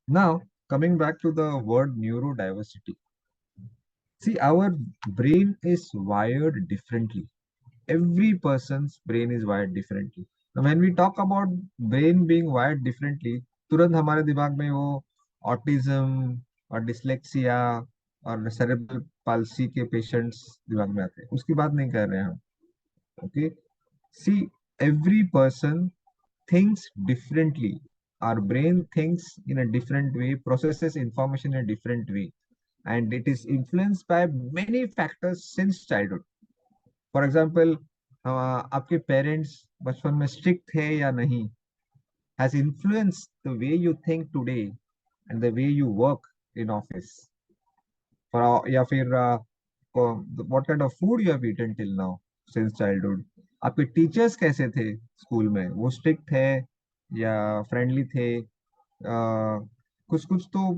Now, coming back to the word neurodiversity. See, our brain is wired differently. Every person's brain is wired differently. Now, when we talk about brain being wired differently, तुरंत हमारे दिमाग में वो autism और dyslexia और cerebral palsy के patients दिमाग में आते हैं, उसकी बात नहीं कर रहे हैं हम. Okay. See, every person thinks differently. Our brain thinks in a different way, processes information in a different way, and it is influenced by many factors since childhood. For example, आपके पेरेंट्स बचपन में strict थे या नहीं, has influence the way you think today and the way you work in office. या फिर what kind of food you have eaten till now since childhood. आपके teachers कैसे थे स्कूल में, वो स्ट्रिक्ट थे या फ्रेंडली थे. कुछ कुछ तो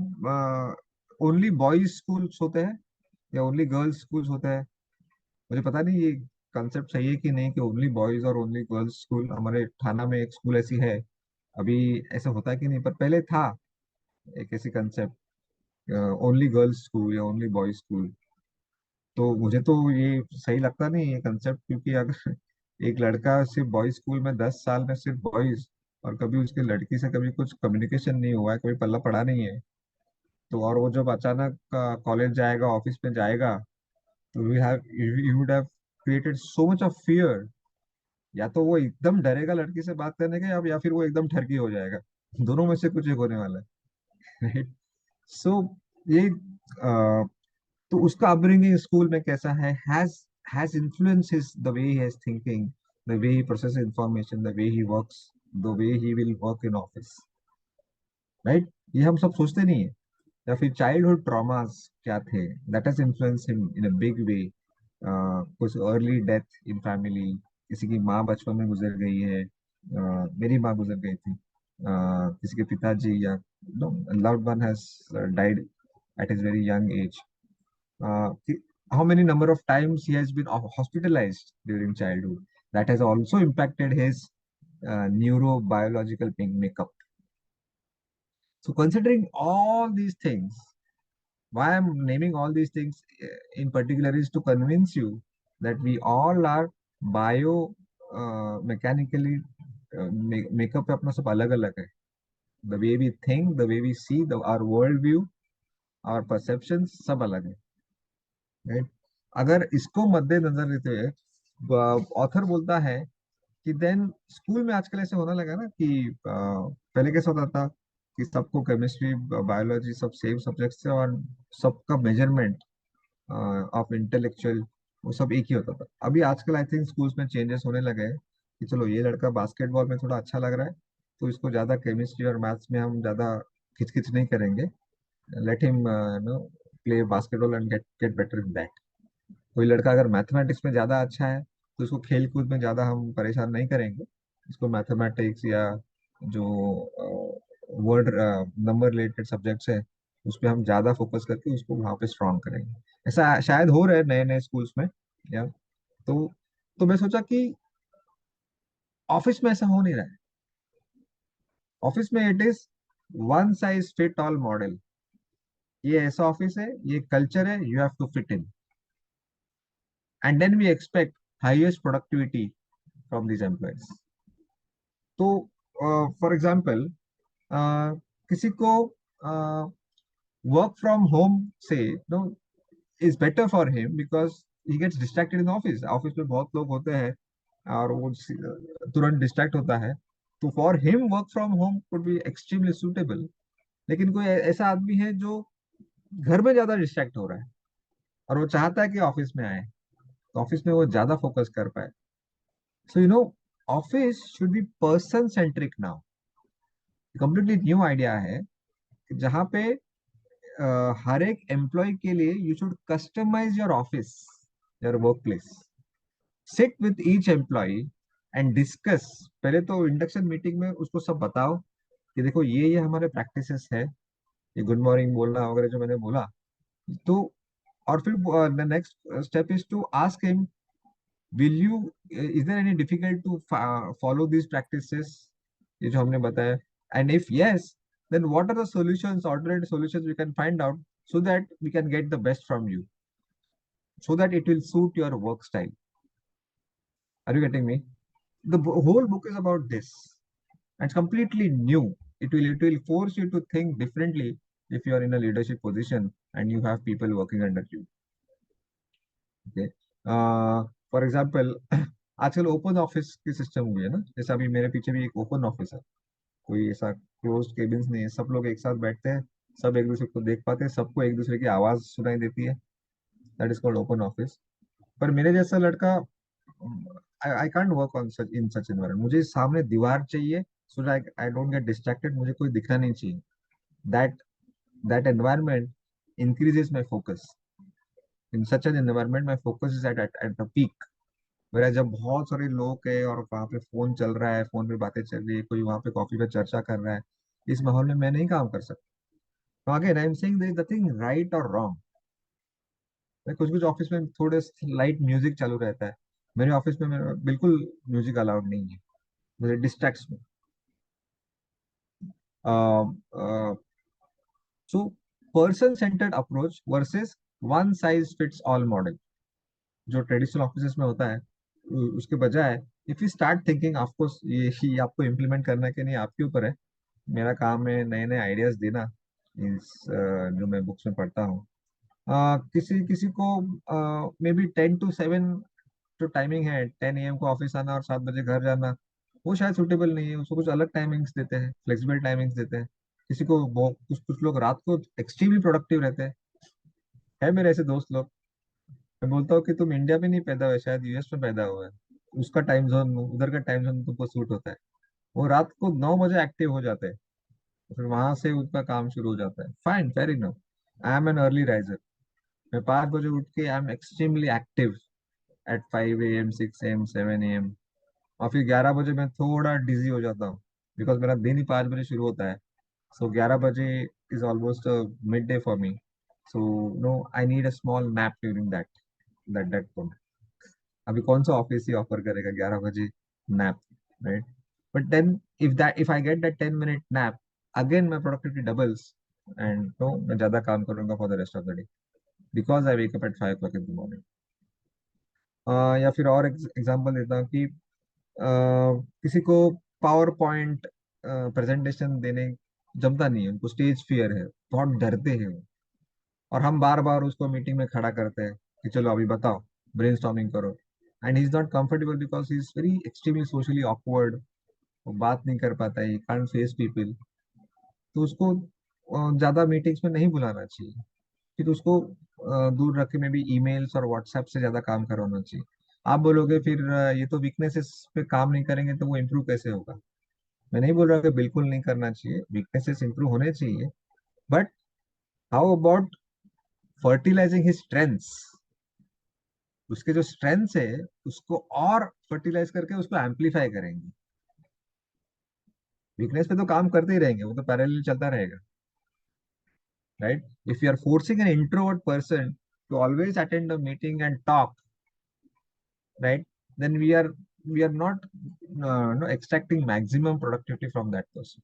ओनली बॉयज स्कूल्स होते हैं या ओनली गर्ल्स स्कूल्स होते हैं. मुझे पता नहीं ये कंसेप्ट सही है कि नहीं, कि ओनली बॉयज और ओनली गर्ल्स स्कूल. हमारे थाना में एक स्कूल ऐसी है. अभी ऐसा होता है कि नहीं, पर पहले था एक ऐसी कंसेप्ट, ओनली गर्ल्स स्कूल या ओनली बॉयज स्कूल. तो मुझे तो ये सही लगता नहीं ये कंसेप्ट, क्योंकि अगर एक लड़का सिर्फ बॉयज स्कूल में 10 साल में सिर्फ बॉयज, और कभी उसके लड़की से कभी कुछ कम्युनिकेशन नहीं हुआ है, कभी पल्ला पड़ा नहीं है, तो और वो जब अचानक कॉलेज जाएगा, ऑफिस में जाएगा, तो you would have created so much of fear. या तो वो एकदम डरेगा लड़की से बात करने के, या फिर वो एकदम ठरकी हो जाएगा. दोनों में से कुछ एक होने वाला है, राइट. सो ये तो उसका अपब्रिंगिंग स्कूल में कैसा है, has influence his the way he has thinking, the way he process information, the way he works, the way he will work in office, right. ये हम सब सोचते नहीं है. या फिर चाइल्डहुड ट्रॉमास क्या थे, that has influence him in a big way. कुछ अर्ली डेथ इन फैमिली, किसी की माँ बचपन में गुजर गई है, मेरी माँ गुजर गई थी, किसी के पिताजी या loved one has died at his very young age. How many number of times he has been hospitalized during childhood, that has also impacted his neurobiological makeup. So considering all these things, why I'm naming all these things in particular is to convince you that we all are bio mechanically makeup पे अपना सब अलग अलग है. The way we think, the way we see our world view, our perceptions सब अलग है, right? अगर इसको मद्देनजर लेते हुए ऑथर बोलता है कि देन स्कूल में आजकल ऐसे होने लगा ना कि पहले कैसा होता था कि सबको केमिस्ट्री बायोलॉजी सब सेम सब्जेक्ट्स थे, और सबका मेजरमेंट ऑफ इंटेलेक्चुअल वो सब एक ही होता था. अभी आजकल आई थिंक स्कूल्स में चेंजेस होने लगे हैं कि चलो ये लड़का बास्केटबॉल में थोड़ा अच्छा लग रहा है, तो इसको ज्यादा केमिस्ट्री और मैथ्स में हम ज्यादा खिचखिच नहीं करेंगे. Let him no play basketball and get get better in that. कोई लड़का अगर मैथमेटिक्स में ज्यादा अच्छा है, तो उसको खेल कूद में ज्यादा हम परेशान नहीं करेंगे. उसको मैथमेटिक्स या जो वर्ड नंबर रिलेटेड सब्जेक्ट्स है, उस पर हम ज्यादा फोकस करके उसको वहाँ पे स्ट्रॉन्ग करेंगे. ऐसा शायद हो रहा है नए नए स्कूल्स में. या तो तो मैं सोचा कि ऑफिस में ऐसा हो नहीं रहा है. ऑफिस में it is one size fit all model. ये ऐसा ऑफिस है, ये कल्चर है, you have to fit in, and then we expect highest productivity from these employees. तो फॉर एग्जाम्पल, किसी को वर्क फ्रॉम होम से no is better for him because he gets distracted in office. Office में बहुत लोग होते हैं और वो तुरंत डिस्ट्रैक्ट होता है. तो for him work from home could be extremely suitable. लेकिन कोई ऐसा आदमी है जो घर में ज्यादा डिस्ट्रैक्ट हो रहा है, और वो चाहता है कि ऑफिस में आए, तो ऑफिस में वो ज्यादा फोकस कर पाए. So office should be person centric now. Completely new idea है कि जहाँ पे हर एक एम्प्लॉय के लिए you should customise your office, your work place. Sit with each employee and discuss. पहले तो इंडक्शन मीटिंग में उसको सब बताओ कि देखो ये हमारे प्रैक्टिसेस है, ये गुड मॉर्निंग बोलना वगैरह जो मैंने बोला. तो और फिर the next step is to ask him, will you is there any difficult to follow this practices, ये जो हमने बताया. And if yes, then what are the solutions, alternate solutions we can find out so that we can get the best from you, so that it will suit your work style. Are you getting me? The whole book is about this. It's completely new. It will force you to think differently if you are in a leadership position and you have people working under you. Okay. For example आजकल open office की system हुई है ना, जैसे अभी मेरे पीछे भी एक ओपन ऑफिस है, कोई ऐसा क्लोज केबिन्स नहीं है, सब लोग एक साथ बैठते हैं, सब एक दूसरे को देख पाते हैं, सबको एक दूसरे की आवाज सुनाई देती है, that is called open office. पर मेरे जैसा लड़का, I can't work on such in such environment, मुझे सामने दीवार चाहिए, so that I don't get distracted, मुझे कोई दिखना नहीं चाहिए। That that environment increases my focus. In such an environment my focus is at the peak. मेरा जब बहुत सारे लोग है और वहाँ पे फोन चल रहा है, फोन पे बातें चल रही है, कोई वहाँ पे कॉफी पे चर्चा कर रहा है, इस माहौल में मैं नहीं काम कर सकता। तो again I am saying there is nothing right और रॉन्ग। कुछ कुछ ऑफिस में थोड़े लाइट म्यूजिक चालू रहता है, मेरे ऑफिस में बिल्कुल म्यूजिक अलाउड नहीं है, मुझे डिस्ट्रैक्ट्स में। So person centred approach versus one size fits all model, जो ट्रेडिशनल ऑफिस में होता है, उसके बजाय if you start thinking, of course ये आपको इम्प्लीमेंट करना कि नहीं आपके ऊपर है। मेरा काम है नए नए आइडियाज देना, इस जो मैं बुक्स में पढ़ता हूँ। किसी किसी को मे बी 10 to 7 जो टाइमिंग है, 10 AM को ऑफिस आना और 7 बजे घर जाना, वो शायद सूटेबल नहीं है, उसको कुछ अलग टाइमिंग्स देते हैं, फ्लेक्सिबल टाइमिंग्स देते हैं। किसी को कुछ कुछ लोग रात को एक्सट्रीमली प्रोडक्टिव रहते हैं, है मेरे ऐसे दोस्त लोग। मैं बोलता हूँ कि तुम इंडिया में नहीं पैदा हुए, शायद यूएस में पैदा हुए, उसका टाइम जोन, उधर का टाइम जोन तुमको सूट होता है। वो रात को 9 बजे एक्टिव हो जाते हैं, तो फिर वहां से उनका काम शुरू हो जाता है, fine, fair enough. I am an early riser, मैं 5 बजे उठ के I am extremely active at 5 AM, 6 AM, 7 AM। और फिर 11 बजे मैं थोड़ा डिजी हो जाता हूँ, बिकॉज मेरा दिन ही 5 बजे शुरू होता है। सो 11 बजे is almost midday for me. So no, I need a small nap during that that that point. अभी कौन सा ऑफिस ही ऑफर करेगा 11 बजे nap, right? But then if I get that 10 minute nap, again my productivity doubles, and no मैं ज्यादा काम करूंगा for the rest of the day, because I wake up at 5 o'clock in the morning. या फिर और example देता हूँ कि किसी को पावर पॉइंट प्रेजेंटेशन देने जमता नहीं है, उनको स्टेज फियर है, बहुत डरते हैं वो, और हम बार बार उसको मीटिंग में खड़ा करते हैं कि चलो अभी बताओ, ब्रेनस्टॉर्मिंग करो, and he is not comfortable because he is very extremely socially awkward. वो बात नहीं कर पाता है, कांट फेस पीपल। तो उसको ज्यादा मीटिंग्स में नहीं बुलाना चाहिए, फिर उसको दूर रख के में भी ईमेल्स और व्हाट्सएप से ज्यादा काम करवाना चाहिए। आप बोलोगे फिर ये तो वीकनेसेस पे काम नहीं करेंगे तो वो इम्प्रूव कैसे होगा? मैं नहीं बोल रहा कि बिल्कुल नहीं करना चाहिए, वीकनेसेस इंप्रूव होने चाहिए, but how about fertilising his strengths? उसके जो स्ट्रेंथ्स है उसको और फर्टिलाइज करके उसको एम्पलीफाई करेंगे। वीकनेस पे तो काम करते ही रहेंगे, वो तो पैरेलल चलता रहेगा, right? If you are forcing an introvert person to always attend the meeting and talk, right, then we are not no, extracting maximum productivity from that person.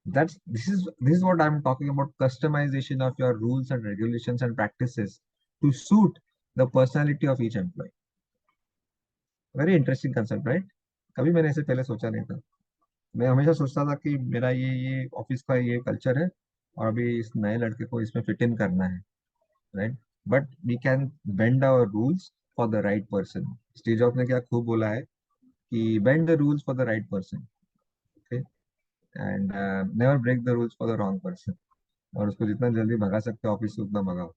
This is what I'm talking about, customization of your rules and regulations and practices to suit the personality of each employee. Very interesting concept, right? कभी मैंने ऐसे पहले सोचा नहीं था। मैं हमेशा सोचता था कि मेरा ये ऑफिस का ये कल्चर है और अभी इस नए लड़के को इसमें फिट इन करना है, right? But we can bend our rules for the right person. Steve Jobs ने क्या खूब बोला है कि bend the rules for the right person, okay, and never break the rules for the wrong person। और उसको जितना जल्दी भगा सकते हो ऑफिस से उतना भगाओ।